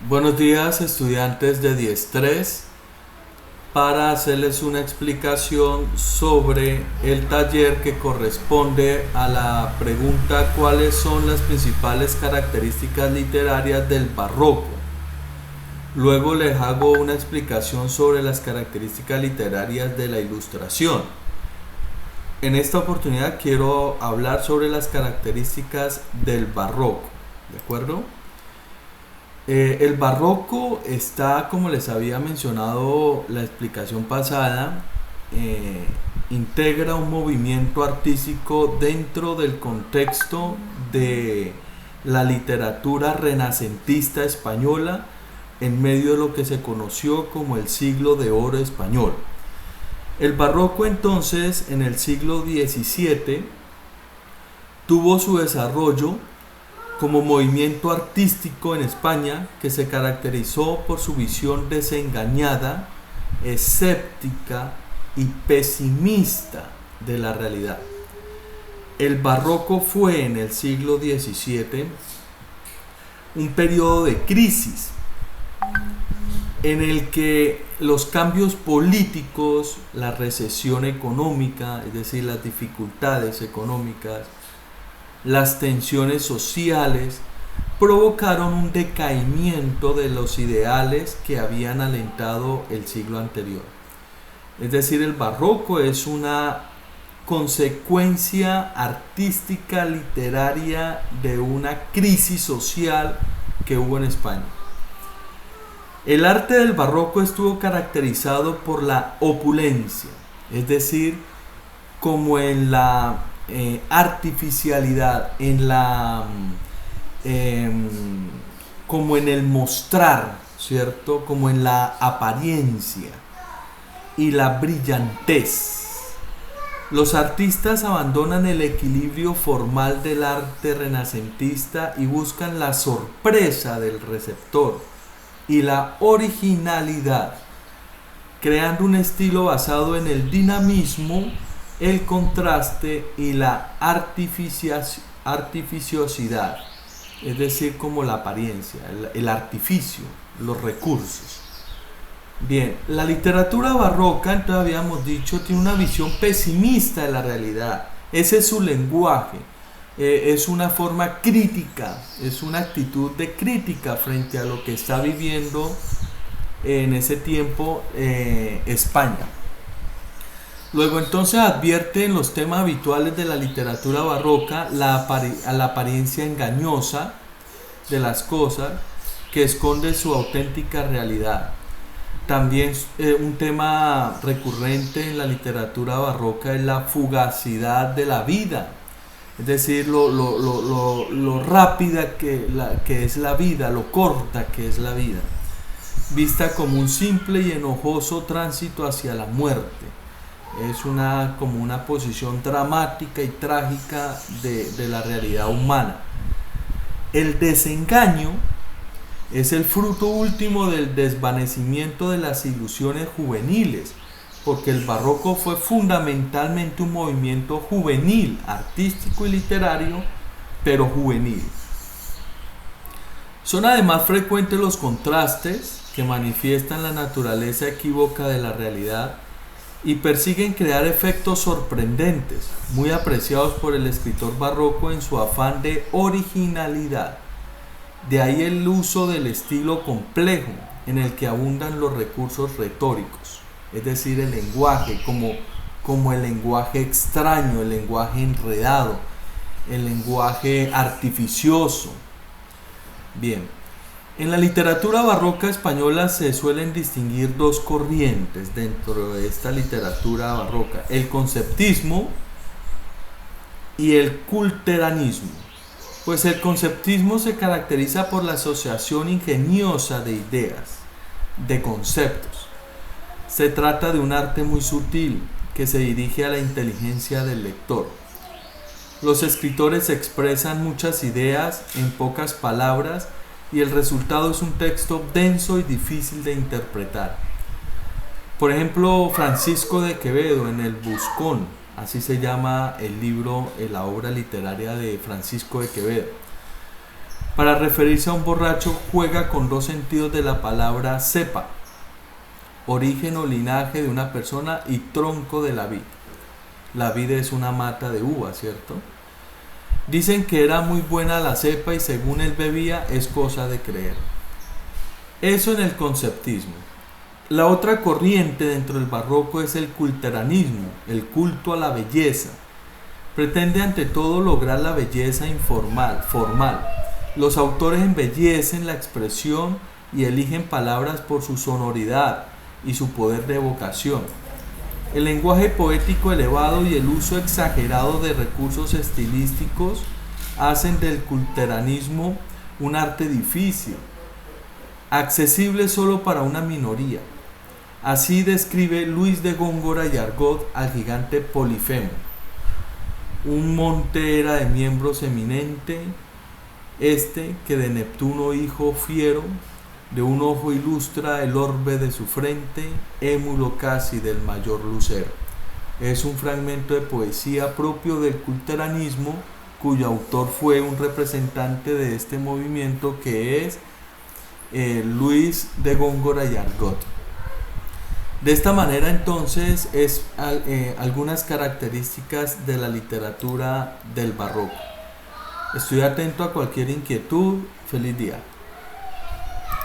Buenos días, estudiantes de 10.3, para hacerles una explicación sobre el taller que corresponde a la pregunta ¿cuáles son las principales características literarias del barroco? Luego les hago una explicación sobre las características literarias de la ilustración. En esta oportunidad quiero hablar sobre las características del barroco, ¿de acuerdo? El barroco está, como les había mencionado la explicación pasada, integra un movimiento artístico dentro del contexto de la literatura renacentista española en medio de lo que se conoció como el siglo de oro español. El barroco entonces en el siglo XVII tuvo su desarrollo como movimiento artístico en España que se caracterizó por su visión desengañada, escéptica y pesimista de la realidad. El barroco fue en el siglo XVII un periodo de crisis en el que los cambios políticos, la recesión económica, es decir, las dificultades económicas, las tensiones sociales provocaron un decaimiento de los ideales que habían alentado el siglo anterior. Es decir, el barroco es una consecuencia artística, literaria de una crisis social que hubo en España. El arte del barroco estuvo caracterizado por la opulencia, es decir, como en la artificialidad, como en el mostrar, ¿cierto? Como en la apariencia y la brillantez. Los artistas abandonan el equilibrio formal del arte renacentista y buscan la sorpresa del receptor y la originalidad, creando un estilo basado en el dinamismo, el contraste y la artificiosidad, es decir, como la apariencia, el artificio, los recursos. Bien, la literatura barroca, entonces habíamos dicho, tiene una visión pesimista de la realidad. Ese es su lenguaje, es una forma crítica, es una actitud de crítica frente a lo que está viviendo en ese tiempo España. Luego entonces advierte en los temas habituales de la literatura barroca la apariencia engañosa de las cosas que esconde su auténtica realidad. También un tema recurrente en la literatura barroca es la fugacidad de la vida, es decir, lo rápida que es la vida, lo corta que es la vida, vista como un simple y enojoso tránsito hacia la muerte. Es como una posición dramática y trágica de la realidad humana. El desengaño es el fruto último del desvanecimiento de las ilusiones juveniles, porque el barroco fue fundamentalmente un movimiento juvenil, artístico y literario, pero juvenil. Son además frecuentes los contrastes que manifiestan la naturaleza equívoca de la realidad y persiguen crear efectos sorprendentes, muy apreciados por el escritor barroco en su afán de originalidad. De ahí el uso del estilo complejo, en el que abundan los recursos retóricos, es decir, el lenguaje, como el lenguaje extraño, el lenguaje enredado, el lenguaje artificioso. Bien. En la literatura barroca española se suelen distinguir dos corrientes dentro de esta literatura barroca: el conceptismo y el culteranismo. Pues el conceptismo se caracteriza por la asociación ingeniosa de ideas, de conceptos. Se trata de un arte muy sutil que se dirige a la inteligencia del lector. Los escritores expresan muchas ideas en pocas palabras y el resultado es un texto denso y difícil de interpretar. Por ejemplo, Francisco de Quevedo en El Buscón, así se llama el libro, la obra literaria de Francisco de Quevedo. Para referirse a un borracho juega con dos sentidos de la palabra cepa, origen o linaje de una persona, y tronco de la vid. La vid es una mata de uva, ¿cierto? Dicen que era muy buena la cepa y según él bebía es cosa de creer. Eso en el conceptismo. La otra corriente dentro del barroco es el culteranismo, el culto a la belleza. Pretende ante todo lograr la belleza formal. Los autores embellecen la expresión y eligen palabras por su sonoridad y su poder de evocación. El lenguaje poético elevado y el uso exagerado de recursos estilísticos hacen del culteranismo un arte difícil, accesible solo para una minoría. Así describe Luis de Góngora y Argot al gigante Polifemo. Un monte era de miembros eminente, que de Neptuno hijo fiero, de un ojo ilustra el orbe de su frente, émulo casi del mayor lucero. Es un fragmento de poesía propio del culteranismo, cuyo autor fue un representante de este movimiento que es Luis de Góngora y Argot. De esta manera entonces es algunas características de la literatura del barroco. Estoy atento a cualquier inquietud. Feliz día.